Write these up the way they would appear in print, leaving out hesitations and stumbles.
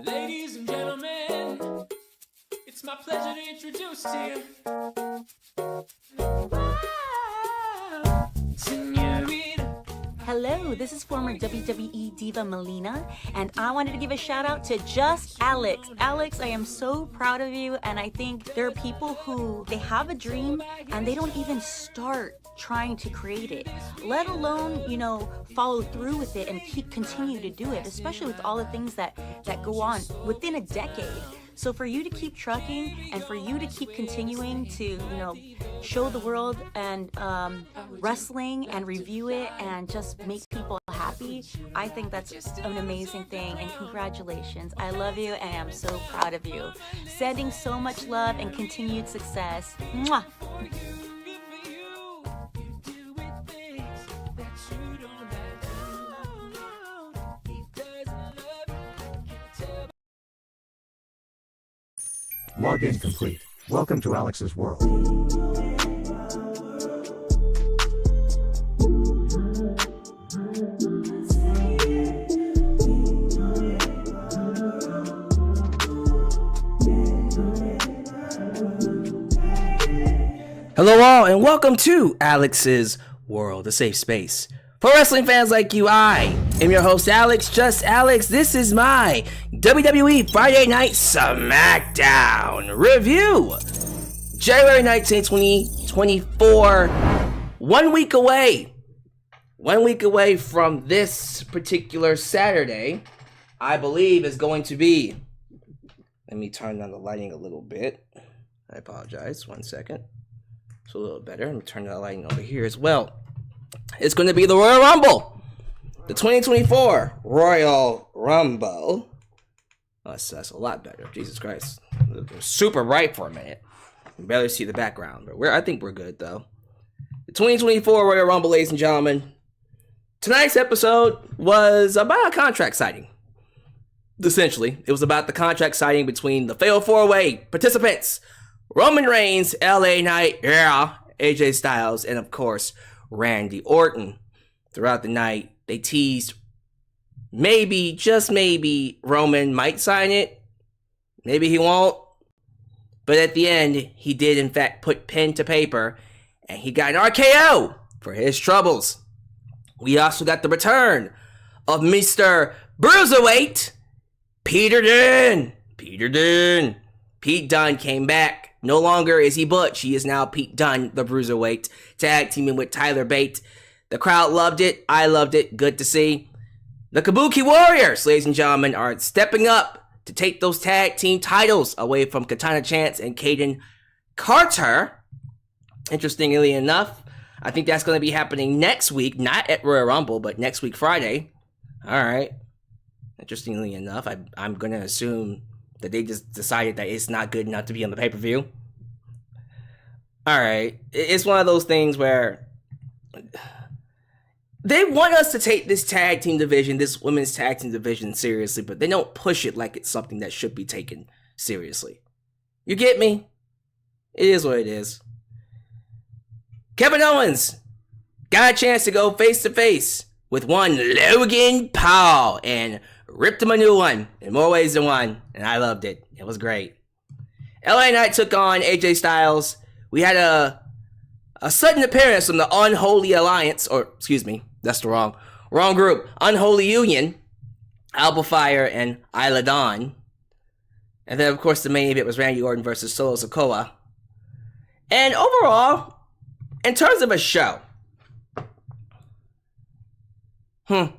Ladies and gentlemen, it's my pleasure to introduce to you. Senorita. Hello, this is former WWE diva Melina, and I wanted to give a shout out to just Alyx. Alyx, I am so proud of you, and I think there are people who, they have a dream and they don't even start trying to create it, let alone, you know, follow through with it and continue to do it, especially with all the things that go on within a decade. So for you to keep trucking and for you to keep continuing to, you know, show the world and wrestling and review it and just make people happy, I think that's an amazing thing, and congratulations. I love you and I'm so proud of you. Sending so much love and continued success. Mwah! Login complete. Welcome to Alyx's world. Hello all, and welcome to Alyx's world, a safe space for wrestling fans like you. I am your host, Alyx, just Alyx. This is my WWE Friday Night SmackDown review. January 19th, 2024. 1 week away. 1 week away from this particular Saturday, I believe is going to be. Let me turn down the lighting a little bit. I apologize. 1 second. It's a little better. Let me turn the lighting over here as well. It's going to be the Royal Rumble. The 2024 Royal Rumble. Oh, that's a lot better. Jesus Christ. It was super bright for a minute. You barely see the background. But I think we're good, though. The 2024 Royal Rumble, ladies and gentlemen. Tonight's episode was about a contract signing. Essentially, it was about the contract signing between the Fatal 4-Way participants. Roman Reigns, LA Knight, yeah, AJ Styles, and of course, Randy Orton. Throughout the night, they teased maybe, just maybe, Roman might sign it. Maybe he won't. But at the end, he did in fact put pen to paper, and he got an RKO for his troubles. We also got the return of Mr. Bruiserweight, Peter Dunne. Pete Dunne came back. No longer is he Butch. He is now Pete Dunne, the Bruiserweight, tag teaming with Tyler Bate. The crowd loved it. I loved it. Good to see. The Kabuki Warriors, ladies and gentlemen, are stepping up to take those tag team titles away from Katana Chance and Kayden Carter. Interestingly enough, I think that's going to be happening next week, not at Royal Rumble, but next week, Friday. All right. Interestingly enough, I'm going to assume that they just decided that it's not good enough to be on the pay-per-view. All right. It's one of those things where they want us to take this tag team division, this women's tag team division seriously, but they don't push it like it's something that should be taken seriously. You get me? It is what it is. Kevin Owens got a chance to go face-to-face with one Logan Paul and ripped him a new one in more ways than one, and I loved it. It was great. LA Knight took on AJ Styles. We had a sudden appearance from the Unholy Alliance, or excuse me, that's the wrong group. Unholy Union, Alba Fyre and Isla Dawn. And then, of course, the main event was Randy Orton versus Solo Sikoa. And overall, in terms of a show, in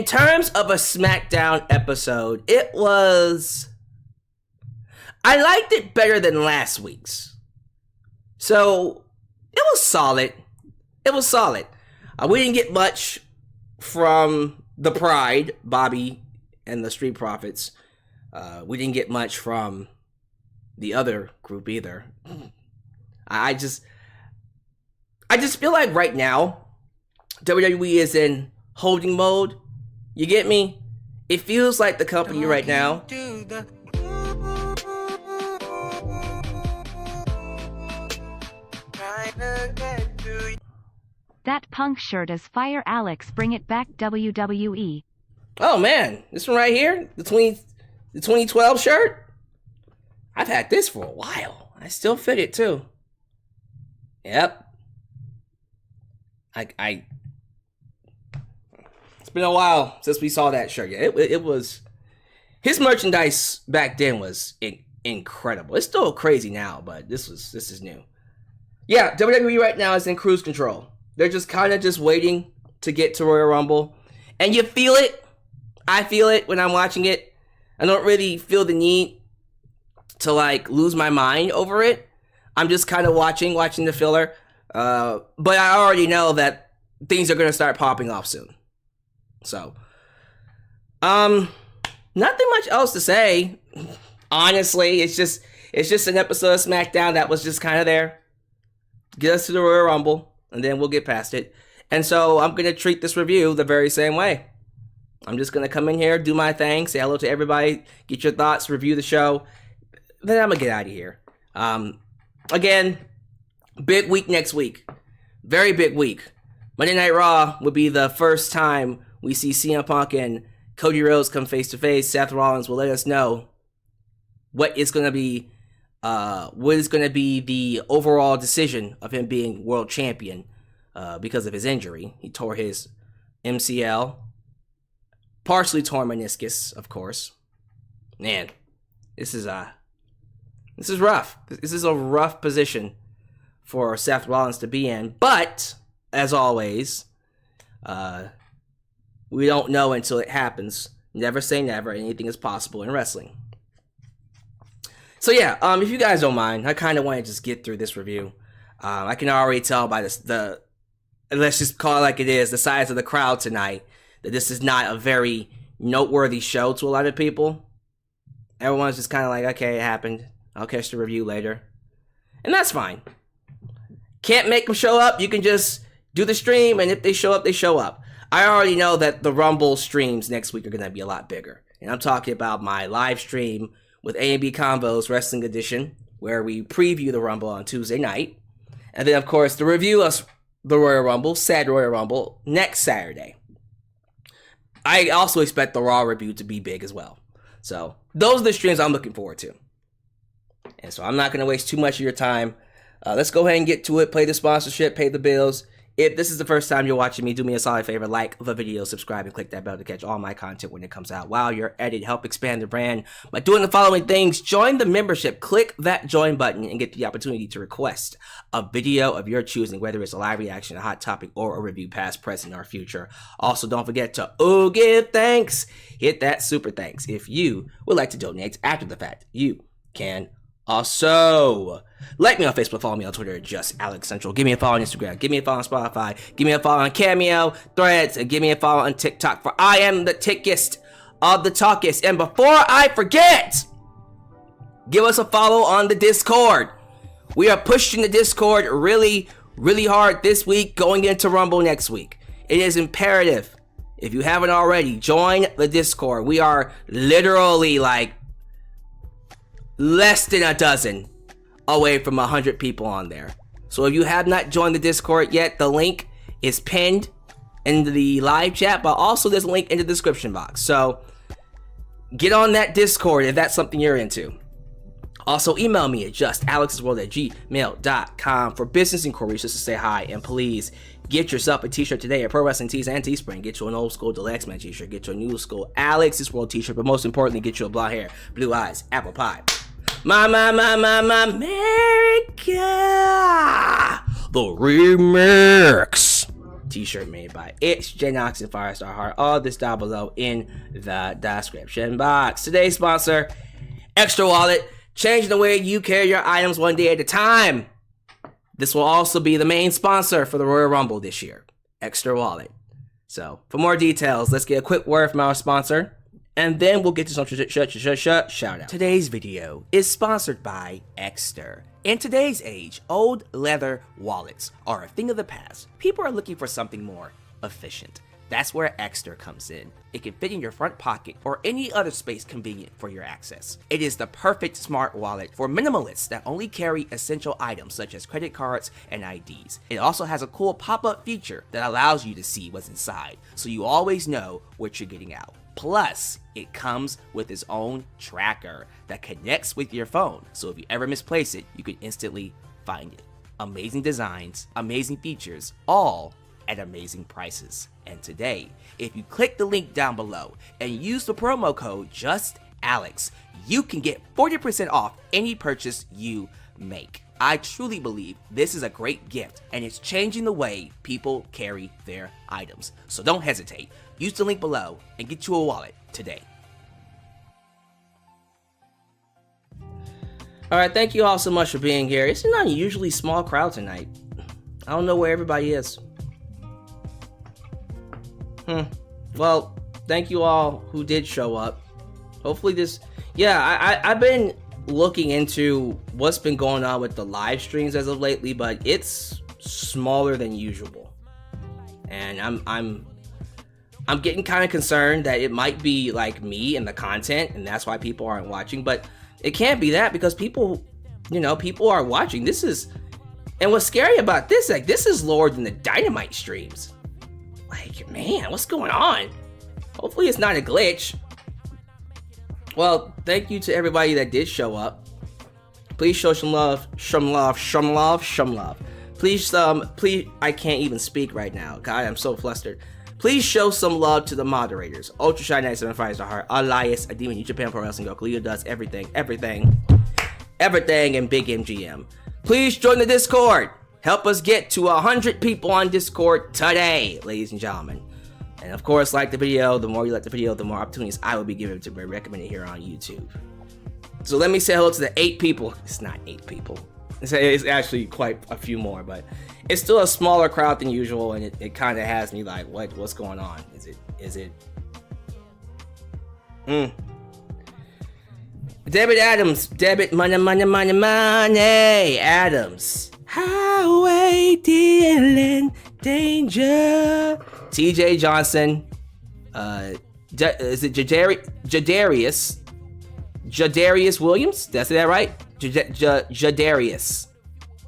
terms of a SmackDown episode, it was... I liked it better than last week's. So, it was solid. It was solid. We didn't get much from the Pride, Bobby, and the Street Profits. We didn't get much from the other group either. I just feel like right now, WWE is in holding mode. You get me? It feels like the company right now. That punk shirt is fire, Alyx. Bring it back, WWE. Oh man, this one right here, the 2012 shirt. I've had this for a while. I still fit it too. Yep. It's been a while since we saw that shirt. Yeah, it was. His merchandise back then was incredible. It's still crazy now, but this is new. Yeah, WWE right now is in cruise control. They're just kind of just waiting to get to Royal Rumble, and you feel it. I feel it when I'm watching it. I don't really feel the need to like lose my mind over it. I'm just kind of watching the filler. But I already know that things are gonna start popping off soon. So, nothing much else to say. Honestly, it's just an episode of SmackDown that was just kind of there. Get us to the Royal Rumble, and then we'll get past it. And so I'm gonna treat this review the very same way. I'm just gonna come in here, do my thing, say hello to everybody, get your thoughts, review the show. Then I'm gonna get out of here. Again, big week next week. Very big week. Monday Night Raw would be the first time we see CM Punk and Cody Rhodes come face to face. Seth Rollins will let us know what is gonna be the overall decision of him being world champion because of his injury. He tore his MCL, partially torn meniscus, of course. Man, this is rough. This is a rough position for Seth Rollins to be in. But, as always, we don't know until it happens. Never say never. Anything is possible in wrestling. So yeah, if you guys don't mind, I kind of want to just get through this review. I can already tell by the let's just call it like it is, the size of the crowd tonight, that this is not a very noteworthy show to a lot of people. Everyone's just kind of like, okay, it happened. I'll catch the review later. And that's fine. Can't make them show up. You can just do the stream, and if they show up, they show up. I already know that the Rumble streams next week are going to be a lot bigger. And I'm talking about my live stream with A&B Combos Wrestling Edition, where we preview the Rumble on Tuesday night. And then, of course, the review of the Royal Rumble, said Royal Rumble, next Saturday. I also expect the Raw review to be big as well. So, those are the streams I'm looking forward to. And so I'm not going to waste too much of your time. Let's go ahead and get to it. Play the sponsorship, pay the bills. If this is the first time you're watching me, do me a solid favor. Like the video, subscribe, and click that bell to catch all my content when it comes out. While you're at it, help expand the brand by doing the following things. Join the membership. Click that join button and get the opportunity to request a video of your choosing, whether it's a live reaction, a hot topic, or a review past, present, or future. Also, don't forget to give thanks. Hit that super thanks. If you would like to donate after the fact, you can also like me on Facebook, follow me on Twitter, just Alex Central. Give me a follow on Instagram, give me a follow on Spotify, give me a follow on Cameo, Threads, and give me a follow on TikTok, for I am the tickest of the talkest. And before I forget, give us a follow on the Discord. We are pushing the Discord really, really hard this week, going into Rumble next week. It is imperative, if you haven't already, join the Discord. We are literally like less than a dozen away from 100 people on there. So if you have not joined the Discord yet, the link is pinned in the live chat, but also there's a link in the description box. So get on that Discord if that's something you're into. Also, email me at justalexsworld@gmail.com for business inquiries, just to say hi. And please get yourself a t-shirt today at Pro Wrestling Tees and Teespring. Get you an old school Deluxe Man t-shirt. Get you a new school Alex's World t-shirt. But most importantly, get you a blonde hair, blue eyes, apple pie. My America! The Remix t-shirt made by It's Genox and Firestar Heart. All this down below in the description box. Today's sponsor, Extra Wallet. Changing the way you carry your items one day at a time. This will also be the main sponsor for the Royal Rumble this year, Extra Wallet. So, for more details, let's get a quick word from our sponsor, and then we'll get to some shout out. Today's video is sponsored by Exter. In today's age, old leather wallets are a thing of the past. People are looking for something more efficient. That's where Extra comes in. It can fit in your front pocket or any other space convenient for your access. It is the perfect smart wallet for minimalists that only carry essential items such as credit cards and IDs. It also has a cool pop-up feature that allows you to see what's inside, so you always know what you're getting out. Plus, it comes with its own tracker that connects with your phone, so if you ever misplace it, you can instantly find it. Amazing designs, amazing features, all at amazing prices. And today, if you click the link down below and use the promo code JustAlex, you can get 40% off any purchase you make. I truly believe this is a great gift and it's changing the way people carry their items. So don't hesitate. Use the link below and get you a wallet today. Alright, thank you all so much for being here. It's an unusually small crowd tonight. I don't know where everybody is. Well, thank you all who did show up. Hopefully this... Yeah, I've been looking into what's been going on with the live streams as of lately, but it's smaller than usual. And I'm getting kind of concerned that it might be like me and the content, and that's why people aren't watching. But it can't be that, because people, people are watching. This is... And what's scary about this, like, this is lower than the Dynamite streams. Like, man, what's going on? Hopefully it's not a glitch. Well, thank you to everybody that did show up. Please show some love, some love, some love, some love. Please, I can't even speak right now. God, I'm so flustered. Please show some love to the moderators. Ultra Shy 97 the Heart, Elias, a Demon, New Japan Pro Wrestling, Go, Leo does everything, and Big MGM. Please join the Discord. Help us get to 100 people on Discord today, ladies and gentlemen. And of course, like the video. The more you like the video, the more opportunities I will be given to be recommended here on YouTube. So let me say hello to the 8 people. It's not 8 people. It's actually quite a few more, but it's still a smaller crowd than usual, and it kind of has me like, what's going on? Is it? Debit Adams, debit money Adams. Highway dealing danger. TJ Johnson. Is it Jadarius Williams? Did I say that right? Jadarius.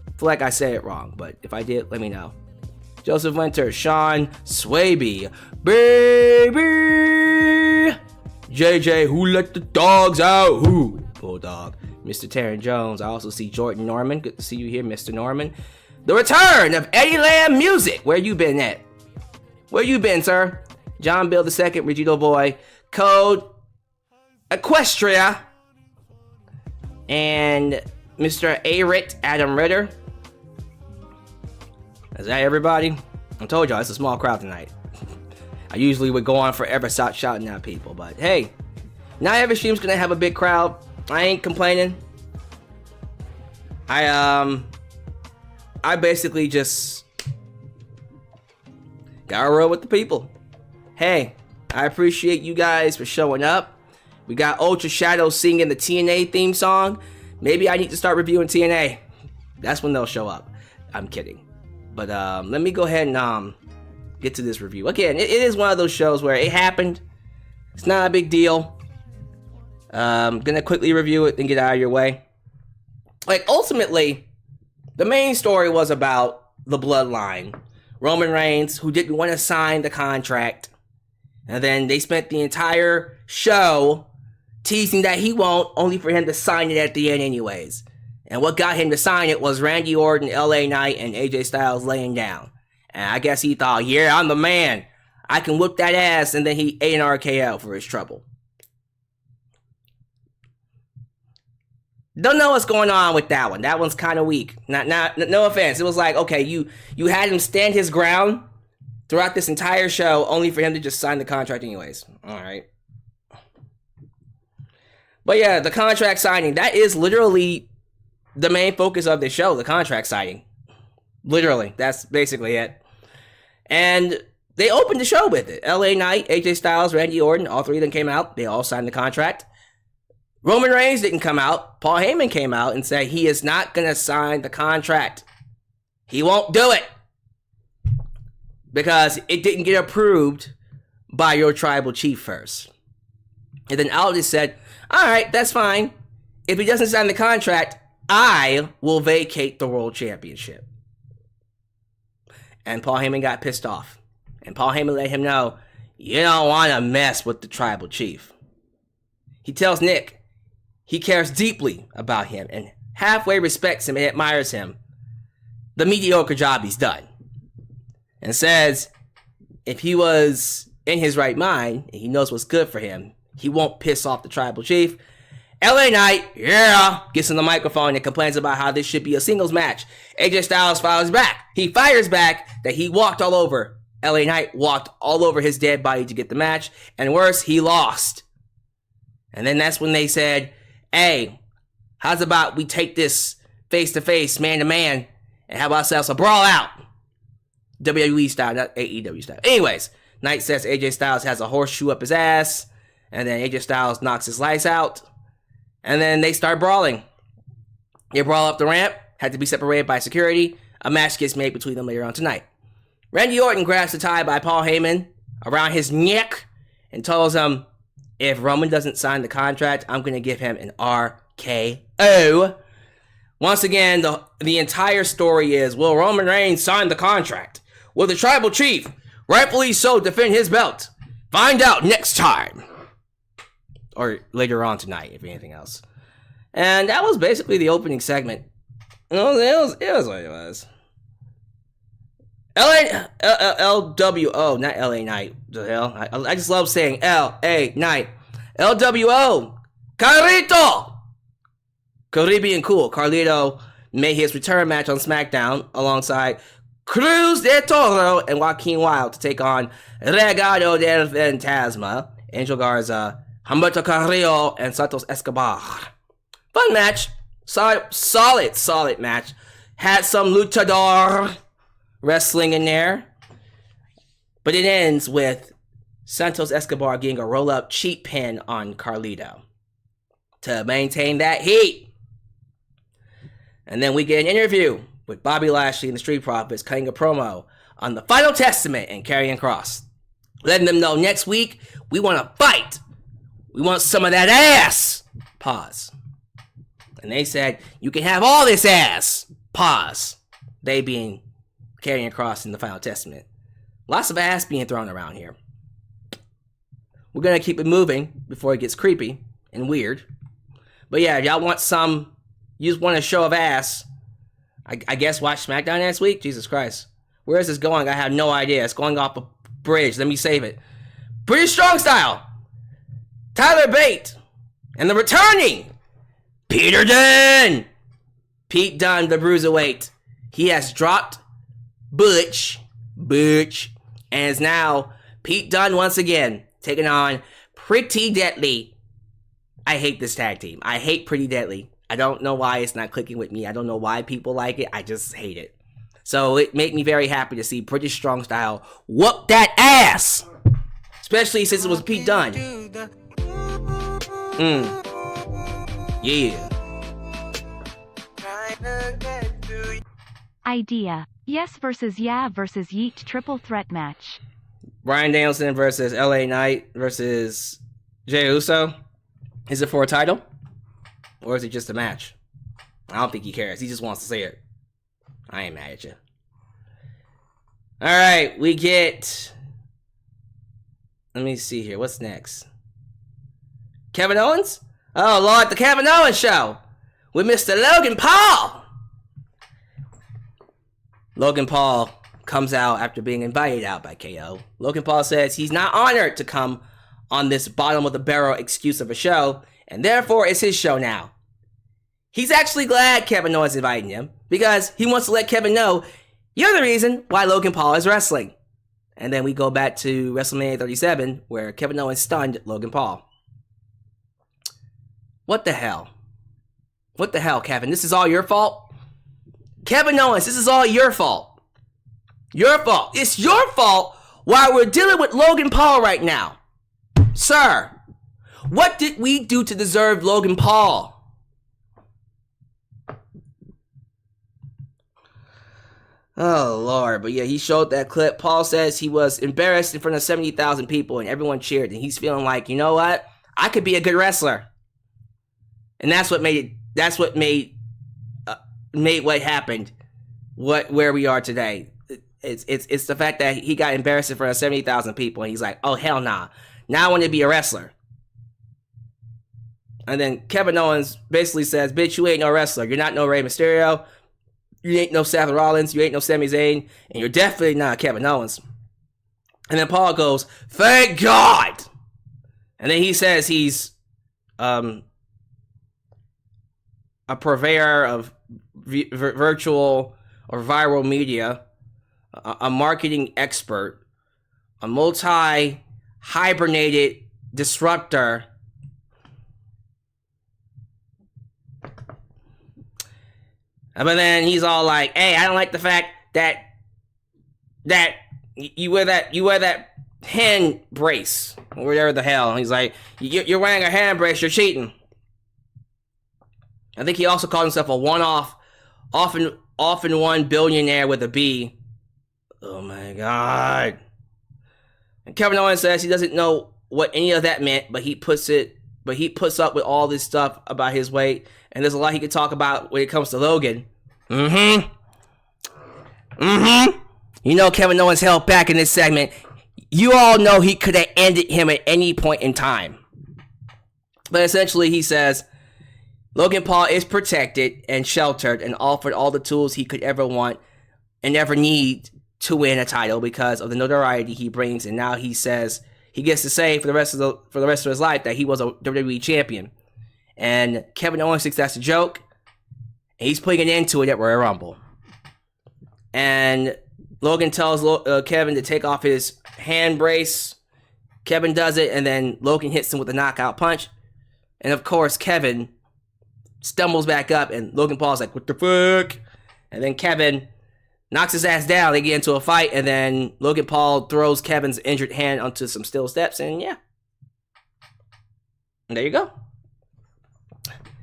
I feel like I said it wrong, but if I did, let me know. Joseph Winter, Sean Swaby, baby. JJ, who let the dogs out? Who? Bulldog. Mr. Taryn Jones. I also see Jordan Norman. Good to see you here, Mr. Norman. The return of Eddie Lamb Music. Where you been at? Where you been, sir? John Bill II, Regito Boy, Code Equestria, and Mr. Arit, Adam Ritter. Is that everybody? I told y'all, it's a small crowd tonight. I usually would go on forever shouting at people, but hey, not every stream's gonna have a big crowd. I ain't complaining. I basically just gotta roll with the people. Hey, I appreciate you guys for showing up. We got Ultra Shadow singing the TNA theme song. Maybe I need to start reviewing TNA. That's when they'll show up. I'm kidding. But let me go ahead and get to this review. Again, it is one of those shows where it happened. It's not a big deal. Gonna quickly review it and get out of your way. Like, ultimately, the main story was about the Bloodline. Roman Reigns, who didn't want to sign the contract. And then they spent the entire show teasing that he won't, only for him to sign it at the end anyways. And what got him to sign it was Randy Orton, LA Knight, and AJ Styles laying down. And I guess he thought, yeah, I'm the man. I can whip that ass, and then he ate an RKO for his trouble. Don't know what's going on with that one. That one's kind of weak. No offense. It was like, okay, you had him stand his ground throughout this entire show, only for him to just sign the contract anyways. All right. But yeah, the contract signing, that is literally the main focus of the show, the contract signing. Literally, that's basically it. And they opened the show with it. LA Knight, AJ Styles, Randy Orton, all three of them came out. They all signed the contract. Roman Reigns didn't come out. Paul Heyman came out and said he is not going to sign the contract. He won't do it. because it didn't get approved by your tribal chief first. And then Aldis said, all right, that's fine. If he doesn't sign the contract, I will vacate the world championship. And Paul Heyman got pissed off. And Paul Heyman let him know, you don't want to mess with the tribal chief. He tells Nick he cares deeply about him and halfway respects him and admires him, the mediocre job he's done. And says if he was in his right mind and he knows what's good for him, he won't piss off the tribal chief. LA Knight, gets on the microphone and complains about how this should be a singles match. AJ Styles fires back. He fires back that he walked all over. LA Knight walked all over his dead body to get the match. And worse, he lost. And then that's when they said, hey, how's about we take this face-to-face, man-to-man, and have ourselves a brawl out? WWE style, not AEW style. Anyways, Knight says AJ Styles has a horseshoe up his ass. And then AJ Styles knocks his lights out. And then they start brawling. They brawl up the ramp. Had to be separated by security. A match gets made between them later on tonight. Randy Orton grabs the tie by Paul Heyman around his neck and tells him, if Roman doesn't sign the contract, I'm going to give him an RKO. Once again, the entire story is, will Roman Reigns sign the contract? Will the tribal chief, rightfully so, defend his belt? Find out next time. Or later on tonight, if anything else. And that was basically the opening segment. It was what it was. LWO, not LA Knight. The hell? I just love saying LA Knight. LWO, Carlito. Caribbean Cool. Carlito made his return match on SmackDown alongside Cruz de Toro and Joaquin Wilde to take on Regado del Fantasma, Angel Garza, Humberto Carrillo, and Santos Escobar. Fun match. Solid match. Had some luchador wrestling in there. But it ends with Santos Escobar getting a roll-up cheap pin on Carlito to maintain that heat. And then we get an interview with Bobby Lashley and the Street Profits cutting a promo on the Final Testament and Karrion Kross. Letting them know next week we want to fight. We want some of that ass. Pause. And they said, you can have all this ass. Pause. They being Karrion Kross in the Final Testament. Lots of ass being thrown around here. We're going to keep it moving before it gets creepy and weird. But yeah, y'all want some, you just want a show of ass. I guess watch SmackDown next week? Jesus Christ. Where is this going? I have no idea. It's going off a bridge. Let me save it. British Strong Style. Tyler Bate. And the returning Peter Dunne. Pete Dunne, the Bruiserweight. He has dropped Butch, and is now Pete Dunne once again, taking on Pretty Deadly. I hate this tag team. I hate Pretty Deadly. I don't know why it's not clicking with me. I don't know why people like it. I just hate it. So it made me very happy to see British Strong Style whoop that ass. Especially since it was Pete Dunne. Yeah. Idea. Yes versus yeah versus yeet triple threat match. Bryan Danielson versus LA Knight versus Jey Uso. Is it for a title? Or is it just a match? I don't think he cares. He just wants to say it. I ain't mad at you. Alright, we get... Let me see here. What's next? Kevin Owens? Oh, Lord, the Kevin Owens Show with Mr. Logan Paul. Logan Paul comes out after being invited out by KO. Logan Paul says he's not honored to come on this bottom of the barrel excuse of a show, and therefore it's his show now. He's actually glad Kevin Owens invited him because he wants to let Kevin know you're the reason why Logan Paul is wrestling. And then we go back to WrestleMania 37 where Kevin Owens stunned Logan Paul. What the hell? What the hell, Kevin? This is all your fault? Kevin Owens, this is all your fault. Your fault. It's your fault while we're dealing with Logan Paul right now. Sir, what did we do to deserve Logan Paul? Oh, Lord. But yeah, he showed that clip. Paul says he was embarrassed in front of 70,000 people and everyone cheered. And he's feeling like, you know what? I could be a good wrestler. And that's what made what happened where we are today. It's the fact that he got embarrassed in front of 70,000 people. And he's like, oh, hell nah. Now I want to be a wrestler. And then Kevin Owens basically says, bitch, you ain't no wrestler. You're not no Rey Mysterio. You ain't no Seth Rollins. You ain't no Sami Zayn. And you're definitely not Kevin Owens. And then Paul goes, thank God. And then he says he's a purveyor of virtual or viral media, a marketing expert, a multi-hibernated disruptor. But then he's all like, hey, I don't like the fact that you wear that hand brace, or whatever the hell. And he's like, you're wearing a hand brace, you're cheating. I think he also called himself a one-off, often one billionaire with a B. Oh my God. And Kevin Owens says he doesn't know what any of that meant, but he puts up with all this stuff about his weight. And there's a lot he could talk about when it comes to Logan. You know Kevin Owens held back in this segment. You all know he could have ended him at any point in time. But essentially he says Logan Paul is protected and sheltered and offered all the tools he could ever want and ever need to win a title because of the notoriety he brings. And now he says he gets to say for the rest of his life that he was a WWE champion. And Kevin Owens thinks that's a joke. And he's putting an end to it at Royal Rumble. And Logan tells Kevin to take off his hand brace. Kevin does it, and then Logan hits him with a knockout punch. And of course, Kevin stumbles back up, and Logan Paul's like, what the fuck? And then Kevin knocks his ass down. They get into a fight, and then Logan Paul throws Kevin's injured hand onto some steel steps, and yeah. And there you go.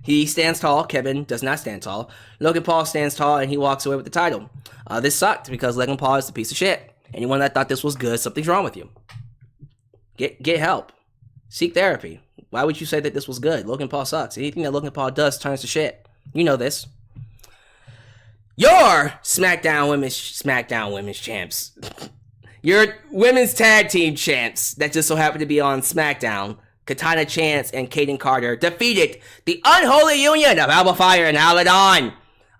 He stands tall. Kevin does not stand tall. Logan Paul stands tall, and he walks away with the title. This sucked because Logan Paul is a piece of shit. Anyone that thought this was good, something's wrong with you. Get help. Seek therapy. Why would you say that this was good? Logan Paul sucks. Anything that Logan Paul does turns to shit. You know this. Your SmackDown Women's champs. Your women's tag team champs that just so happen to be on SmackDown, Katana Chance and Kayden Carter, defeated the Unholy Union of Alba Fyre and Isla Dawn.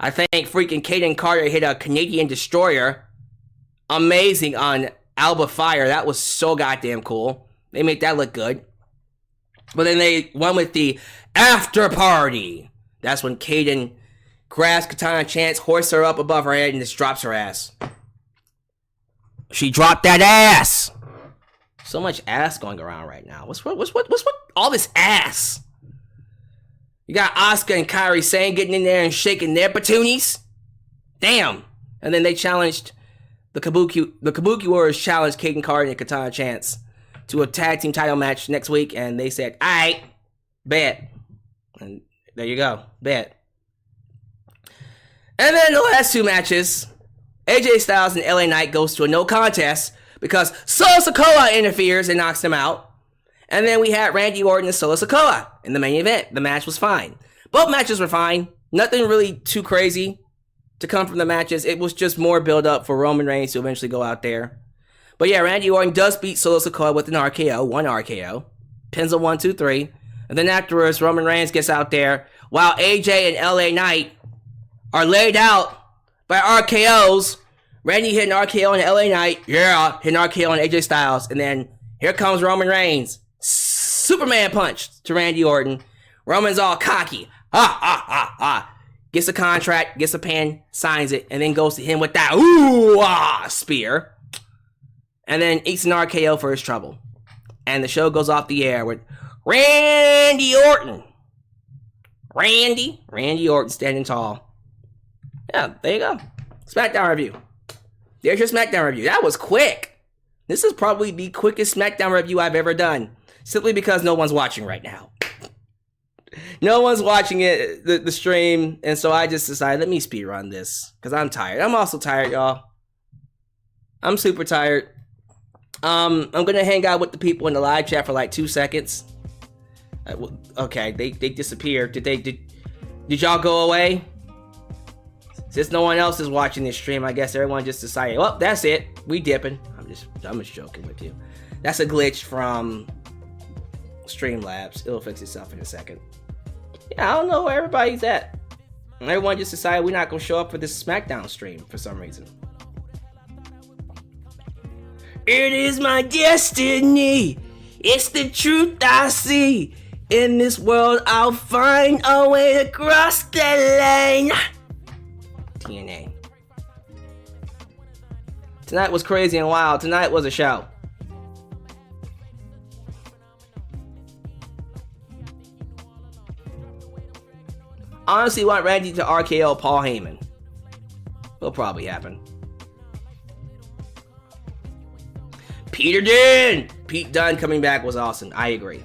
I think freaking Kayden Carter hit a Canadian Destroyer. Amazing on Alba Fyre. That was so goddamn cool. They made that look good. But then they won with the after party. That's when Kayden grabs Katana Chance, hoists her up above her head, and just drops her ass. She dropped that ass. So much ass going around right now. What's all this ass? You got Asuka and Kairi Sane getting in there and shaking their patooties. Damn. And then they challenged the Kabuki Warriors challenged Kayden Carter and Katana Chance to a tag team title match next week, and they said, "Aight, bet." And there you go, bet. And then the last two matches, AJ Styles and LA Knight goes to a no contest because Solo Sikoa interferes and knocks them out. And then we had Randy Orton and Solo Sikoa in the main event. The match was fine. Both matches were fine. Nothing really too crazy to come from the matches. It was just more build up for Roman Reigns to eventually go out there. But yeah, Randy Orton does beat Solo Sikoa with an RKO, one RKO. Pins a 1, 2, 3. And then afterwards, Roman Reigns gets out there while AJ and LA Knight are laid out by RKOs. Randy hit an RKO on LA Knight. Yeah, hit an RKO on AJ Styles. And then here comes Roman Reigns. Superman punch to Randy Orton. Roman's all cocky. Gets a contract, gets a pen, signs it, and then goes to him with that spear. And then eats an RKO for his trouble. And the show goes off the air with Randy Orton. Randy Orton standing tall. Yeah, there you go. SmackDown review. There's your SmackDown review. That was quick. This is probably the quickest SmackDown review I've ever done. Simply because no one's watching right now. No one's watching it, the stream, and so I just decided, let me speedrun this, because I'm tired. I'm also tired, y'all. I'm super tired. I'm gonna hang out with the people in the live chat for like 2 seconds. Okay, they disappeared. Did y'all go away? Since no one else is watching this stream, I guess everyone just decided, well, that's it. We dipping. I'm just joking with you. That's a glitch from Streamlabs. It'll fix itself in a second. Yeah, I don't know where everybody's at. Everyone just decided we're not gonna show up for this SmackDown stream for some reason. It is my destiny. It's the truth I see. In this world, I'll find a way to cross the line. TNA. Tonight was crazy and wild. Tonight was a show. Honestly, want Randy to RKO Paul Heyman. Will probably happen. Pete Dunne coming back was awesome. I agree.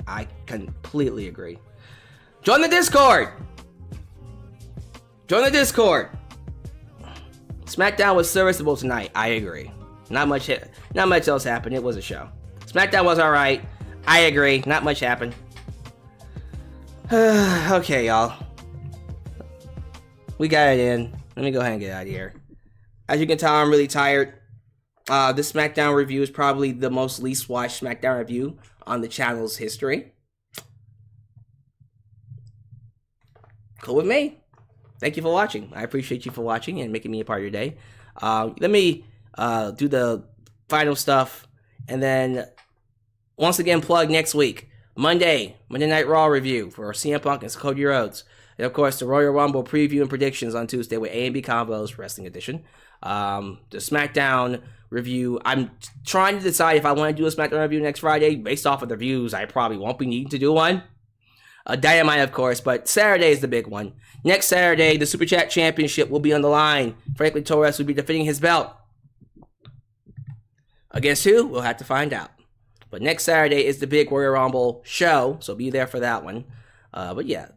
I completely agree. Join the Discord. Join the Discord. SmackDown was serviceable tonight. I agree. Not much else happened. It was a show. SmackDown was all right. I agree. Not much happened. Okay, y'all. We got it in. Let me go ahead and get out of here. As you can tell, I'm really tired. This SmackDown review is probably the most least watched SmackDown review on the channel's history. Cool with me. Thank you for watching. I appreciate you for watching and making me a part of your day. Let me do the final stuff, and then once again plug next week. Monday Night Raw review for CM Punk and Cody Rhodes. And of course, the Royal Rumble preview and predictions on Tuesday with A&B Combos Wrestling Edition. The SmackDown review. I'm trying to decide if I want to do a SmackDown review next Friday. Based off of the views, I probably won't be needing to do one. Dynamite, of course, but Saturday is the big one. Next Saturday, the Super Chat Championship will be on the line. Franklin Torres will be defending his belt. Against who? We'll have to find out. But next Saturday is the big Royal Rumble show, so be there for that one. But yeah,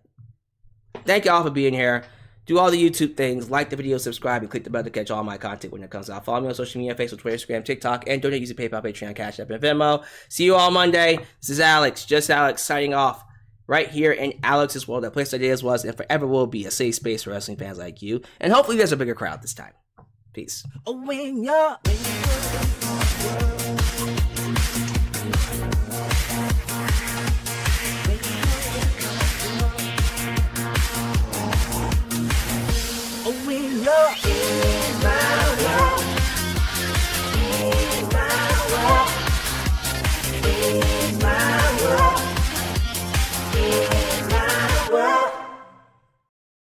thank y'all for being here. Do all the YouTube things, like the video, subscribe, and click the bell to catch all my content when it comes out. Follow me on social media, Facebook, Twitter, Instagram, TikTok, and donate using PayPal, Patreon, Cashapp, and Venmo. See you all Monday. This is Alex, just Alex, signing off right here in Alex's world. That place that is, was, and forever will be a safe space for wrestling fans like you. And hopefully there's a bigger crowd this time. Peace. When you're in